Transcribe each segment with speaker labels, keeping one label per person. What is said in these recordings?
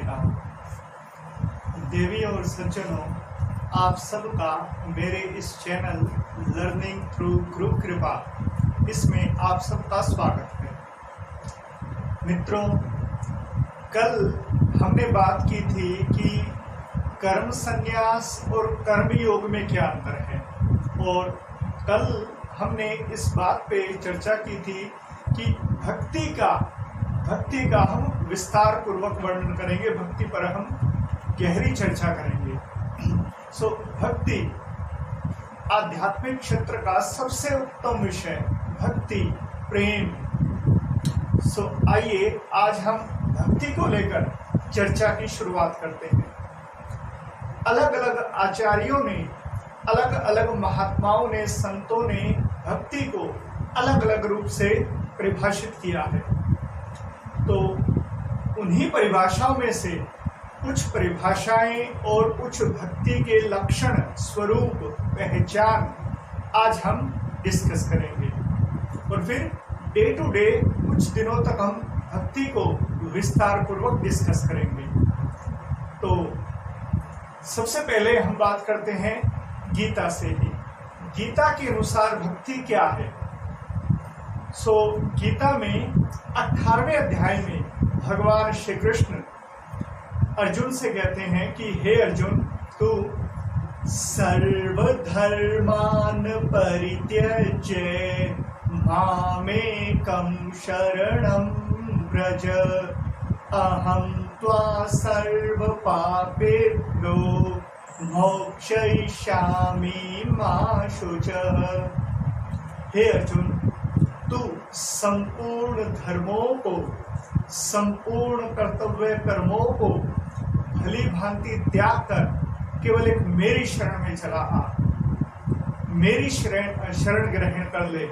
Speaker 1: राम। देवी और सज्जनों, आप सबका मेरे इस चैनल लर्निंग थ्रू गुरु कृपा इसमें आप सबका स्वागत है। मित्रों, कल हमने बात की थी कि कर्म संन्यास और कर्म योग में क्या अंतर है, और कल हमने इस बात पे चर्चा की थी कि भक्ति का हम विस्तार पूर्वक वर्णन करेंगे, भक्ति पर हम गहरी चर्चा करेंगे। भक्ति आध्यात्मिक क्षेत्र का सबसे उत्तम विषय, भक्ति, प्रेम। आइए आज हम भक्ति को लेकर चर्चा की शुरुआत करते हैं। अलग अलग आचार्यों ने, अलग अलग महात्माओं ने, संतों ने भक्ति को अलग अलग रूप से परिभाषित किया है। तो उन्हीं परिभाषाओं में से कुछ परिभाषाएं और कुछ भक्ति के लक्षण, स्वरूप, पहचान आज हम डिस्कस करेंगे, और फिर डे टू डे कुछ दिनों तक हम भक्ति को विस्तार पूर्वक डिस्कस करेंगे। तो सबसे पहले हम बात करते हैं गीता से ही। गीता के अनुसार भक्ति क्या है? गीता में 18वें अध्याय में भगवान श्री कृष्ण अर्जुन से कहते हैं कि हे अर्जुन, तू सर्वधर्मान परित्यज्य मामेकं शरणं व्रज अहं त्वा सर्वपापेभ्यो मोक्षयिष्यामि मा शुचः। हे अर्जुन, तू संपूर्ण धर्मों को, संपूर्ण कर्तव्य कर्मों को भली भांति त्याग कर केवल एक मेरी शरण में चला आ, मेरी शरण ग्रहण कर ले,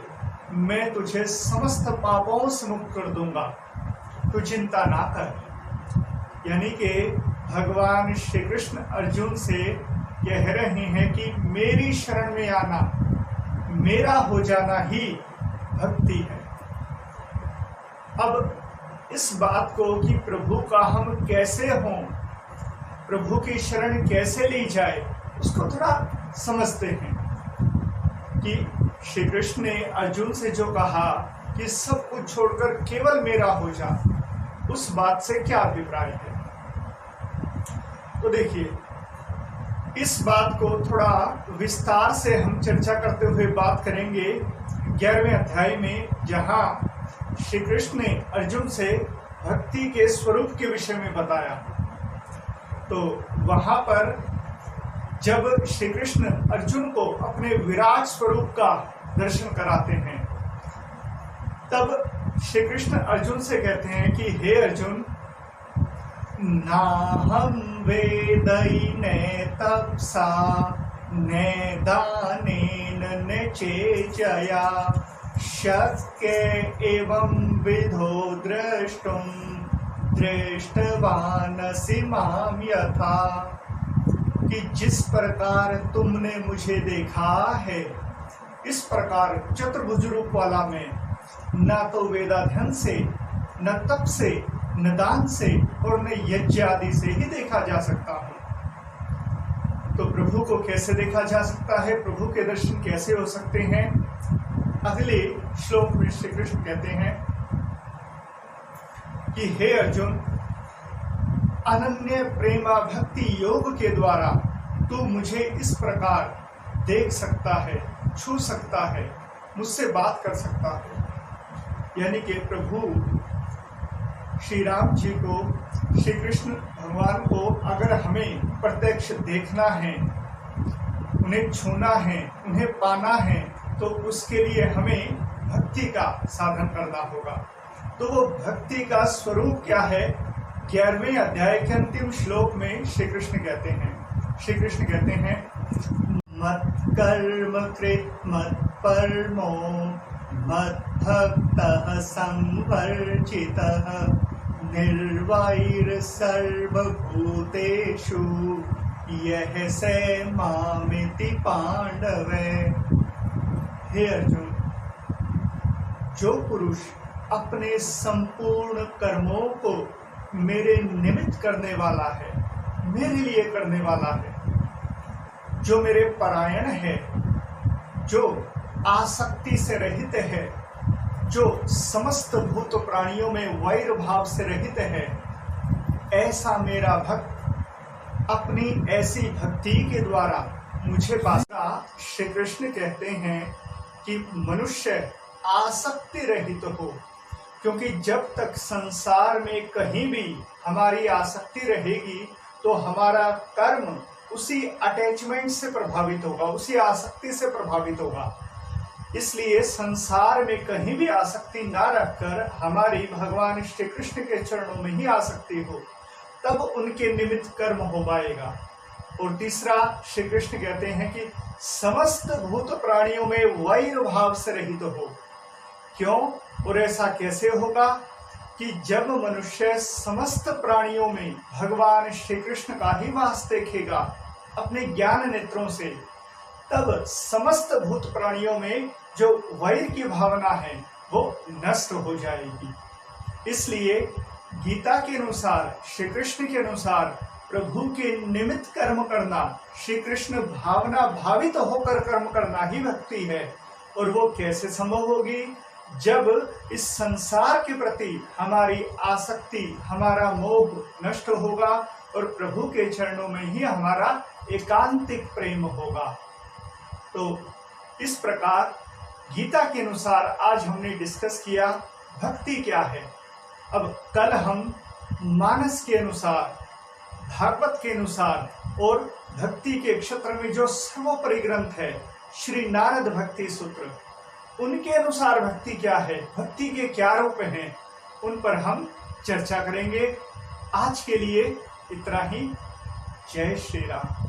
Speaker 1: मैं तुझे समस्त पापों से मुक्त कर दूंगा, तू चिंता ना कर। यानी कि भगवान श्री कृष्ण अर्जुन से कह रहे हैं कि मेरी शरण में आना, मेरा हो जाना ही भक्ति है। अब इस बात को कि प्रभु का हम कैसे हों, प्रभु की शरण कैसे ली जाए, उसको थोड़ा समझते हैं कि श्री कृष्ण ने अर्जुन से जो कहा कि सब कुछ छोड़कर केवल मेरा हो जा, उस बात से क्या अभिप्राय है। तो देखिए, इस बात को थोड़ा विस्तार से हम चर्चा करते हुए बात करेंगे 11वें अध्याय में, जहां श्री कृष्ण ने अर्जुन से भक्ति के स्वरूप के विषय में बताया। तो वहां पर जब श्री कृष्ण अर्जुन को अपने विराट स्वरूप का दर्शन कराते हैं, तब श्री कृष्ण अर्जुन से कहते हैं कि हे अर्जुन, नाहं वेदैने तपसा ने दानेन न चेजया शक्य एवं विधो द्रष्टुं दृष्टवानसि मां यथा। कि जिस प्रकार तुमने मुझे देखा है, इस प्रकार चतुर्भुज रूप वाला मैं न तो वेदाध्ययन से, न तप से, न दान से, और न यज्ञ आदि से ही देखा जा सकता है। तो प्रभु को कैसे देखा जा सकता है, प्रभु के दर्शन कैसे हो सकते हैं? अगले श्लोक में श्री कृष्ण कहते हैं कि हे अर्जुन, अनन्य प्रेमा भक्ति योग के द्वारा तू मुझे इस प्रकार देख सकता है, छू सकता है, मुझसे बात कर सकता है। यानी कि प्रभु श्री राम जी को, श्री कृष्ण भगवान को अगर हमें प्रत्यक्ष देखना है, उन्हें छूना है, उन्हें पाना है, तो उसके लिए हमें भक्ति का साधन करना होगा। तो वो भक्ति का स्वरूप क्या है? 11वें अध्याय के अंतिम श्लोक में श्री कृष्ण कहते हैं, मत कर्म कृत मत परमो मत भक्तः संवर्जितः निर्वैर सर्वभूतेषु यह से मामिति पांडवे। हे अर्जुन, जो पुरुष अपने संपूर्ण कर्मों को मेरे निमित्त करने वाला है, मेरे लिए करने वाला है, जो मेरे परायण है, जो आसक्ति से रहित है, जो समस्त भूत प्राणियों में वैर भाव से रहित है, ऐसा मेरा भक्त अपनी ऐसी भक्ति के द्वारा मुझे पासा। श्री कृष्ण कहते हैं कि मनुष्य आसक्ति रहित हो, क्योंकि जब तक संसार में कहीं भी हमारी आसक्ति रहेगी तो हमारा कर्म उसी अटैचमेंट से प्रभावित होगा, उसी आसक्ति से प्रभावित होगा। इसलिए संसार में कहीं भी आसक्ति ना रखकर हमारी भगवान श्री कृष्ण के चरणों में ही आसक्ति हो, तब उनके निमित्त कर्म हो पाएगा। और तीसरा, श्री कृष्ण कहते हैं कि समस्त भूत प्राणियों में वैर भाव से रहित हो। क्यों और ऐसा कैसे होगा कि जब मनुष्य समस्त प्राणियों में भगवान श्री कृष्ण का ही वास देखेगा अपने ज्ञान नेत्रों से, तब समस्त भूत प्राणियों में जो वैर की भावना है वो नष्ट हो जाएगी। इसलिए गीता के अनुसार, श्री कृष्ण के अनुसार प्रभु के निमित्त कर्म करना, श्री कृष्ण भावना भावित होकर कर्म करना ही भक्ति है। और वो कैसे संभव होगी? जब इस संसार के प्रति हमारी आसक्ति, हमारा मोह नष्ट होगा और प्रभु के चरणों में ही हमारा एकांतिक प्रेम होगा। तो इस प्रकार गीता के अनुसार आज हमने डिस्कस किया भक्ति क्या है। अब कल हम मानस के अनुसार, भागवत के अनुसार और भक्ति के क्षेत्र में जो सर्वोपरि ग्रंथ है श्री नारद भक्ति सूत्र, उनके अनुसार भक्ति क्या है, भक्ति के क्या रूप हैं, उन पर हम चर्चा करेंगे। आज के लिए इतना ही। जय श्री राम।